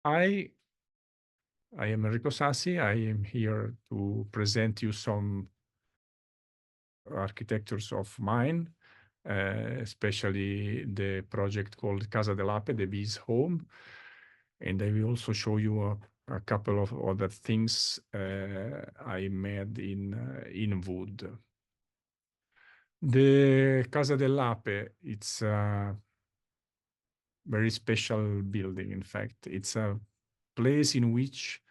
I am Enrico Sassi. I am here to present you some architectures of mine, especially the project called Casa dell'Ape, the bee's home. And I will also show you a couple of other things I made in wood. The Casa dell'Ape, it's a very special building. In fact, it's a place in which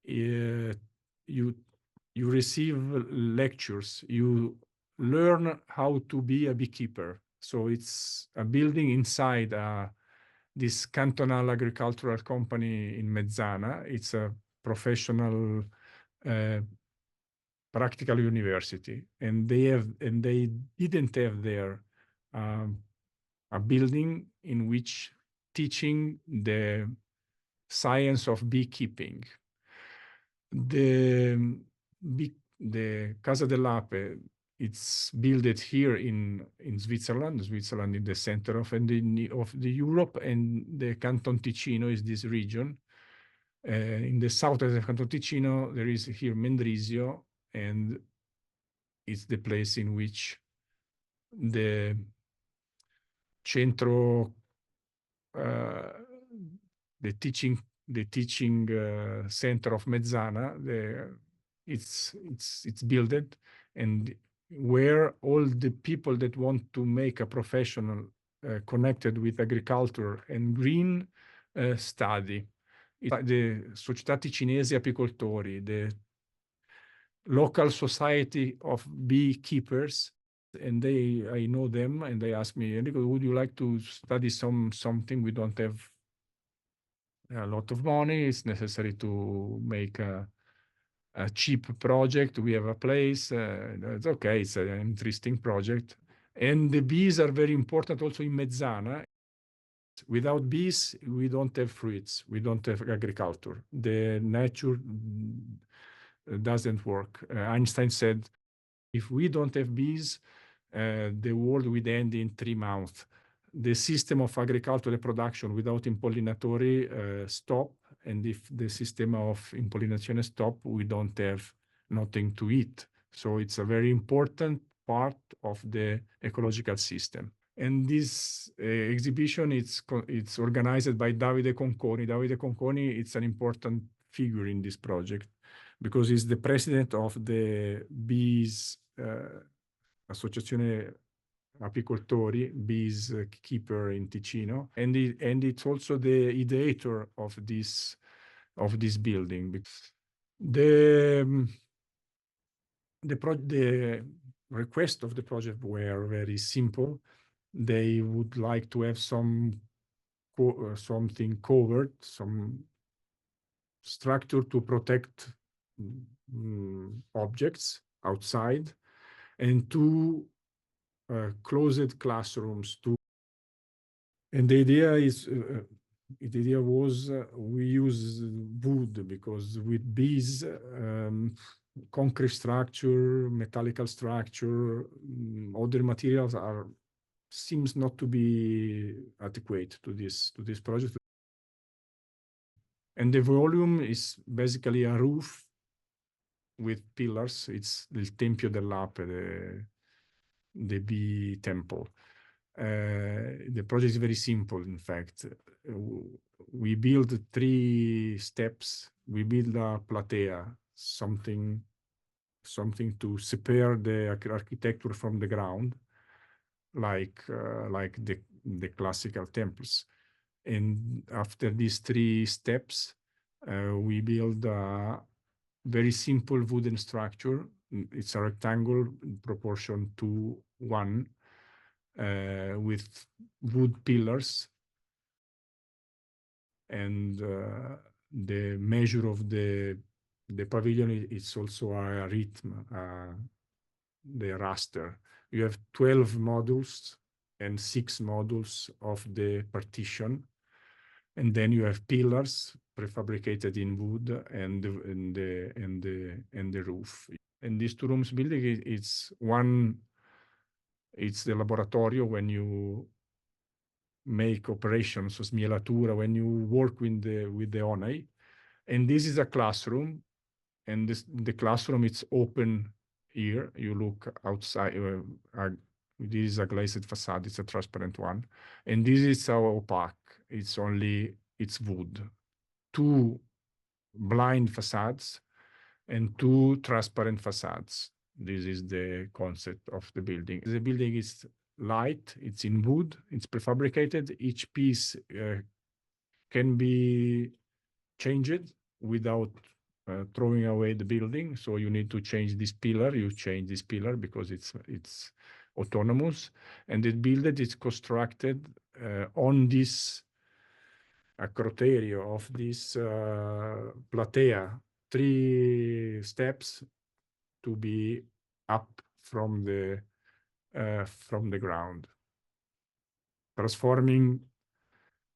you receive lectures, you learn how to be a beekeeper. So it's a building inside this cantonal agricultural company in Mezzana. It's a professional practical university, and they didn't have there a building in which teaching the science of beekeeping. The Casa dell'Ape, it's built here in Switzerland in the center of the Europe, and the Canton Ticino is this region. In the south of the Canton Ticino, there is here Mendrisio, and it's the place in which the centro, the teaching center of Mezzana, it's built, and where all the people that want to make a professional connected with agriculture and green study. The Società Ticinese Apicoltori, the local society of beekeepers, and I know them, and they ask me, Enrico, would you like to study something? We don't have a lot of money. It's necessary to make a cheap project. We have a place. It's okay. It's an interesting project. And the bees are very important also in Mezzana. Without bees, we don't have fruits. We don't have agriculture. The nature doesn't work. Einstein said, if we don't have bees, the world would end in 3 months. The system of agricultural production without impollinatori stop, and if the system of impollination stop, we don't have nothing to eat. So it's a very important part of the ecological system. And this exhibition, it's organized by Davide Conconi. Davide Conconi, it's an important figure in this project because he's the president of the Bees Associazione Apicoltori, bees keeper in Ticino, and it's also the ideator of this building. The request of the project were very simple. They would like to have something covered, some structure to protect objects outside, and two closed classrooms. And the idea was we use wood because with bees, concrete structure, metallical structure, other materials seems not to be adequate to this project. And the volume is basically a roof with pillars. It's the Tempio dell'Ape, the bee temple. The project is very simple, in fact. We build 3 steps. We build a platea, something to separate the architecture from the ground, like the classical temples. And after these 3 steps, we build a very simple wooden structure. It's a rectangle in proportion to 1, with wood pillars, and the measure of the pavilion is also a rhythm, the raster. You have 12 modules and 6 modules of the partition, and then you have pillars prefabricated in wood and the roof. And these 2 rooms building, it's the laboratorio when you make operations, so smielatura, when you work with the ONAI. And this is a classroom, and the classroom, it's open here. You look outside. This is a glazed facade. It's a transparent one, and this is our opaque. It's wood. Two blind facades and two transparent facades. This is the concept of the building. The building is light. It's in wood. It's prefabricated. Each piece can be changed without throwing away the building. So you need to change this pillar. You change this pillar because it's autonomous, and the building is constructed on this acroterio of this platea, 3 steps to be up from the ground, transforming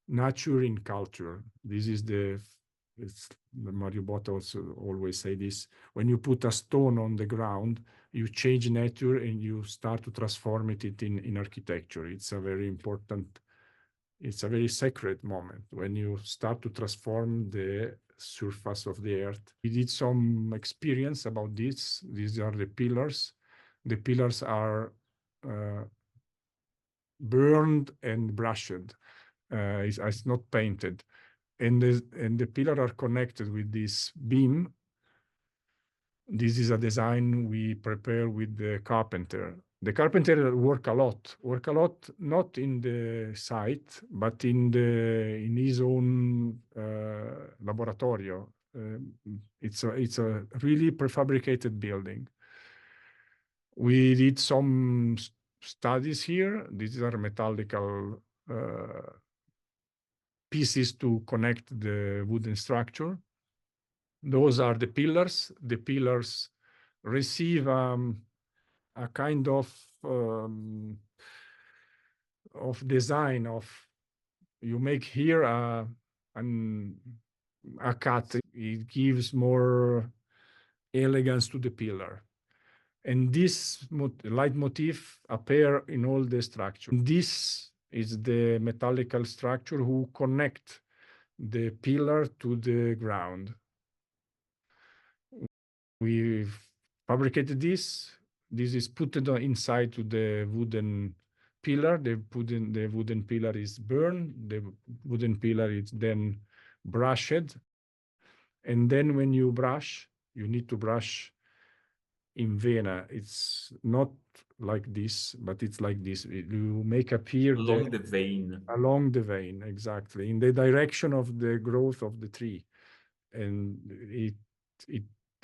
nature in culture. This is the Mario Botta also always say this: when you put a stone on the ground, you change nature and you start to transform it in architecture. It's a very important, it's a very sacred moment when you start to transform the surface of the earth. We did some experience about this. These are the pillars. The pillars are burned and brushed. It's not painted. And the pillar are connected with this beam. This is a design we prepare with the carpenter. The carpenter work a lot, not in the site, but in his own laboratorio. It's a really prefabricated building. We did some studies here. These are metallical pieces to connect the wooden structure. Those are the pillars. The pillars receive a kind of design of, you make here a cut. It gives more elegance to the pillar. And this leitmotif appear in all the structure. This is the metallical structure who connect the pillar to the ground. We've fabricated this. This is put inside to the wooden pillar. The wooden pillar is burned. The wooden pillar is then brushed. And then when you brush, you need to brush in vena. It's not like this, but it's like this. You make appear along the vein. Along the vein, exactly, in the direction of the growth of the tree. And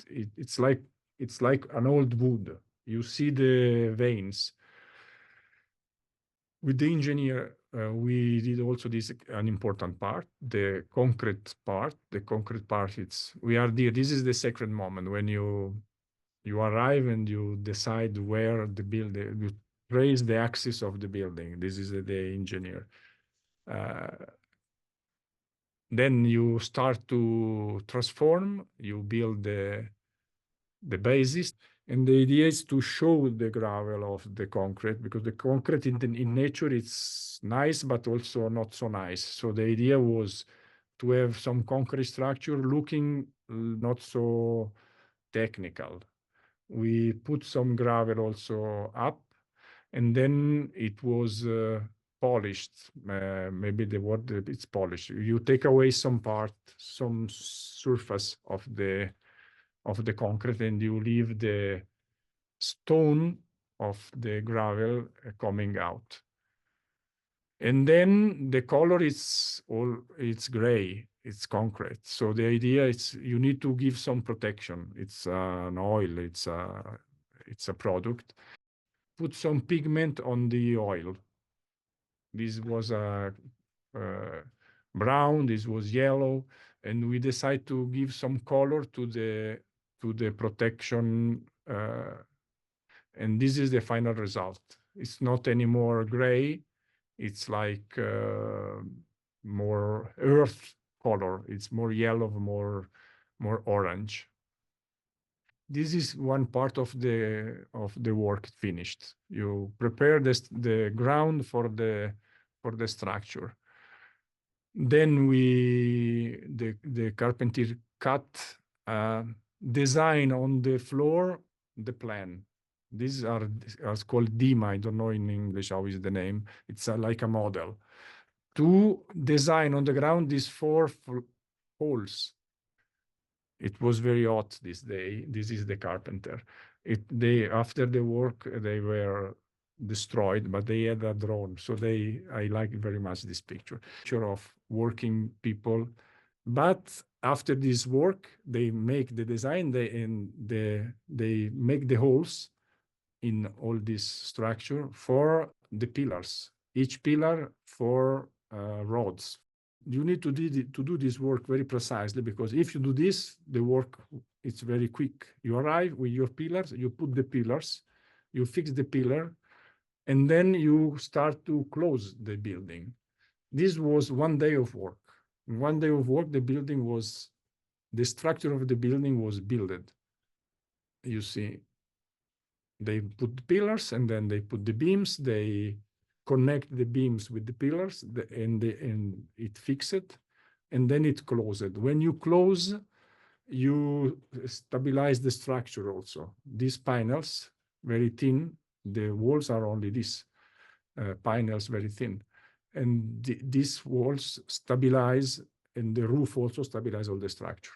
it's like an old wood. You see the veins. With the engineer, we did also this an important part, the concrete part. The concrete part, we are there. This is the sacred moment when you arrive and you decide where the building, you trace the axis of the building. This is the engineer. Then you start to transform, you build the basis. And the idea is to show the gravel of the concrete, because the concrete in nature, it's nice, but also not so nice. So the idea was to have some concrete structure looking not so technical. We put some gravel also up, and then it was polished. Maybe the word, it's polished. You take away some part, some surface of the concrete, and you leave the stone of the gravel coming out. And then the color it's gray, it's concrete. So the idea is you need to give some protection. It's an oil, it's a product. Put some pigment on the oil. This was brown, this was yellow, and we decide to give some color to the protection, and this is the final result. It's not anymore gray. It's like more earth color. It's more yellow, more orange. This is one part of the work finished. You prepare the ground for the for the structure. Then the carpenter cut, design on the floor, the plan. These are called DIMA. I don't know in English how is the name. It's like a model. To design on the ground these four holes. It was very hot this day. This is the carpenter. They after the work they were destroyed, but they had a drone, so I like very much this picture of working people. But after this work, they make the design. They make the holes in all this structure for the pillars. Each pillar for rods. You need to do this work very precisely, because if you do this, the work it's very quick. You arrive with your pillars, you put the pillars, you fix the pillar, and then you start to close the building. This was 1 day of work. In 1 day of work, the structure of the building was built. You see, they put the pillars and then they put the beams, they connect the beams with the pillars, and it fixed, and then it closed. When you close, you stabilize the structure also. These panels, very thin, the walls are only this, panels very thin. And these walls stabilize, and the roof also stabilize all the structure.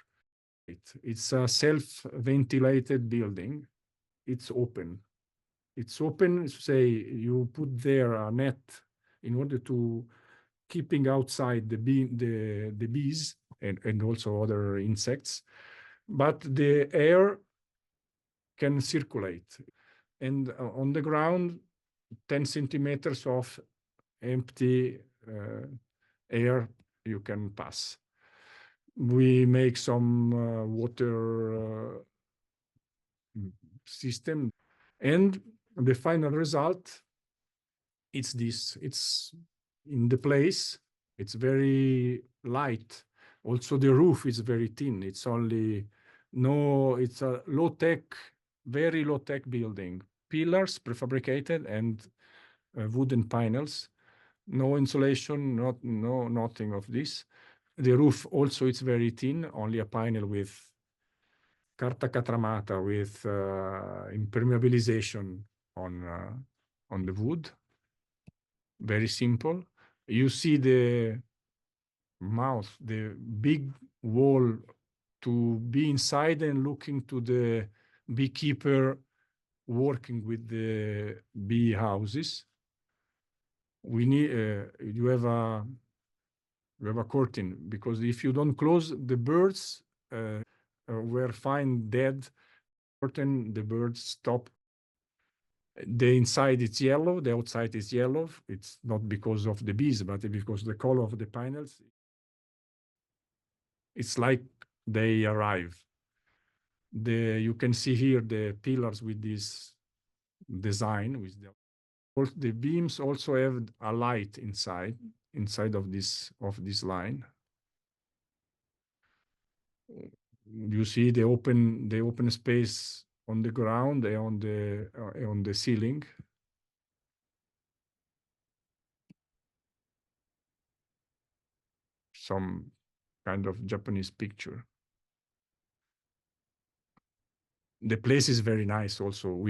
It's a self-ventilated building. It's open. It's open, say you put there a net in order to keeping outside the bees and also other insects, but the air can circulate. And on the ground, 10 centimeters of empty air you can pass. We make some water system, and the final result, it's this. It's in the place. It's very light. Also, the roof is very thin. It's a low-tech, very low-tech building. Pillars prefabricated and wooden panels. No insulation, nothing of this. The roof also it's very thin, only a panel with carta catramata with impermeabilization on the wood. Very simple. You see the mouth, the big wall to be inside and looking to the beekeeper working with the bee houses. We need you have a curtain, because if you don't close, the birds were found dead. Curtain, the birds stop. The inside is yellow, the outside is yellow. It's not because of the bees, but because the color of the panels. It's like they arrive. You can see here the pillars with this design. The beams also have a light inside of this line. You see the open space on the ground and on the ceiling. Some kind of Japanese picture. The place is very nice also.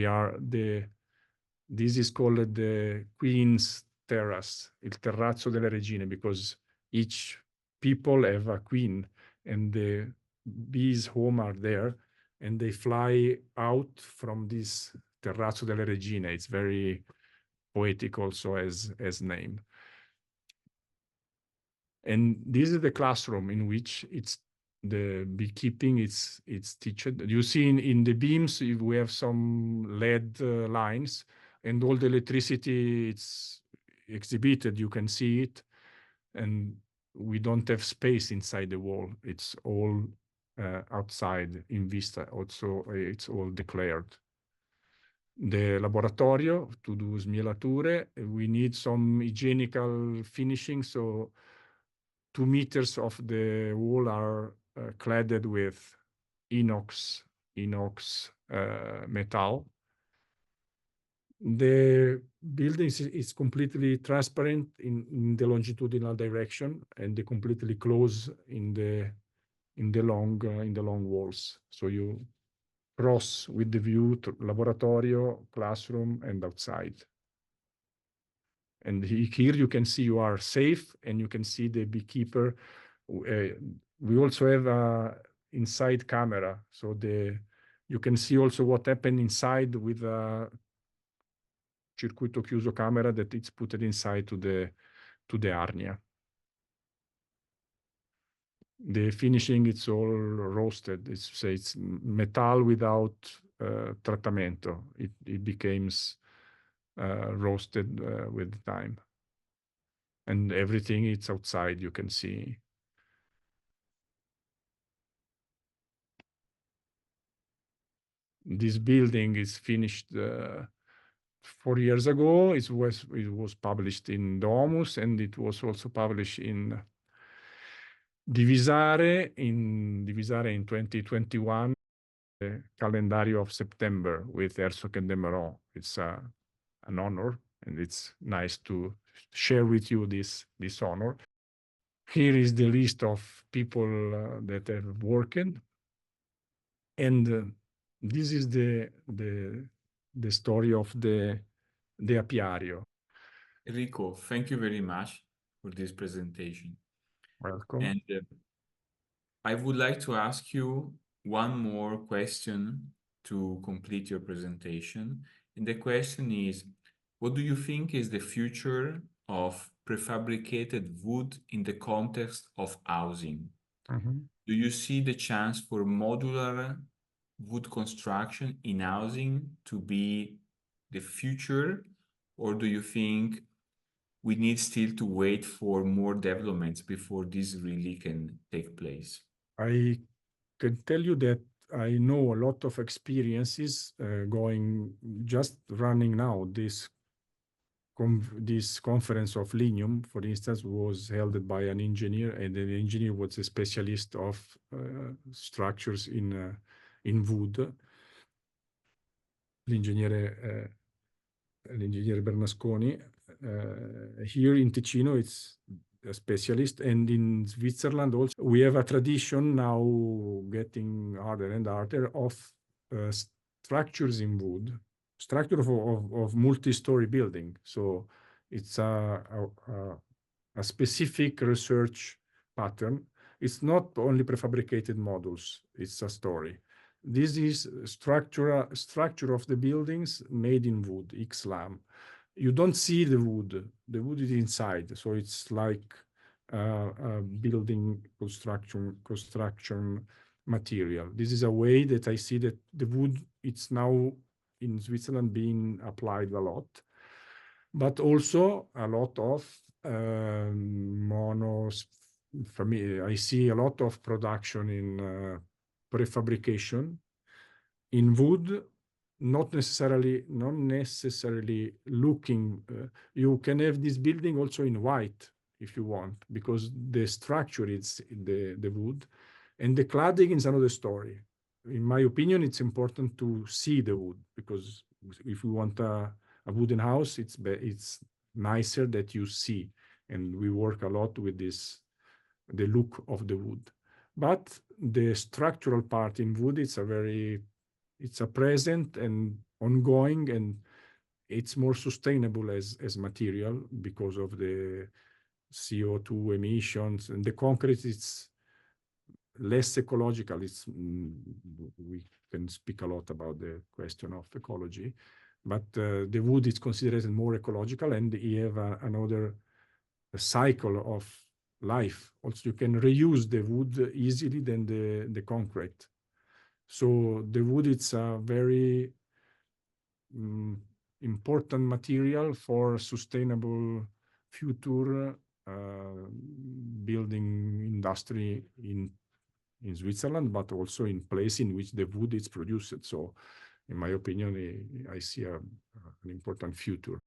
This is called the Queen's Terrace, il terrazzo delle regine, because each people have a queen, and the bees' home are there, and they fly out from this terrazzo delle regine. It's very poetic also as name. And this is the classroom in which it's the beekeeping it's taught. You see in the beams we have some LED lines, and all the electricity it's exhibited. You can see it, and we don't have space inside the wall. It's all outside in vista. Also, it's all declared. The laboratorio to do smielature. We need some hygienical finishing, so 2 meters of the wall are cladded with inox metal. The building is completely transparent in the longitudinal direction, and they completely close in the long walls. So you cross with the view to laboratorio, classroom, and outside. And here you can see you are safe, and you can see the beekeeper. We also have a inside camera, so you can see also what happened inside with a circuito chiuso camera that it's put inside to the arnia. The finishing, it's all roasted. It's metal without trattamento. It becomes roasted with time. And everything it's outside, you can see. This building is finished 4 years ago. It was published in Domus, and it was also published in Divisare in 2021, Calendario of September with Herzog and Demeron. It's an honor, and it's nice to share with you this honor. Here is the list of people that have worked, and this is the story of the apiario. Enrico, thank you very much for this presentation. Welcome. And I would like to ask you one more question to complete your presentation. And the question is, what do you think is the future of prefabricated wood in the context of housing? Do you see the chance for modular wood construction in housing to be the future, or do you think we need still to wait for more developments before this really can take place? I can tell you that I know a lot of experiences just running now. This conference of Linium, for instance, was held by an engineer, and the engineer was a specialist of structures in wood. L'ingegnere Bernasconi. Here in Ticino, it's a specialist, and in Switzerland also we have a tradition now getting harder and harder of structures in wood, structure of multi-story building. So it's a specific research pattern. It's not only prefabricated modules, it's a story. This is structure of the buildings made in wood, X-lam. You don't see the wood is inside, so it's like a building construction material. This is a way that I see that the wood, it's now in Switzerland being applied a lot, but also a lot of monos. For me, I see a lot of production in prefabrication in wood, not necessarily looking. You can have this building also in white if you want, because the structure is the wood, and the cladding is another story. In my opinion, it's important to see the wood, because if you want a wooden house, it's nicer that you see, and we work a lot with this, the look of the wood. But the structural part in wood, it's a present and ongoing, and it's more sustainable as material because of the CO2 emissions. And the concrete, it's less ecological. We can speak a lot about the question of ecology, but the wood is considered more ecological, and you have another cycle of life. Also, you can reuse the wood easily than the concrete. So the wood, it's a very important material for sustainable future building industry in Switzerland, but also in place in which the wood is produced. So in my opinion, I see an important future.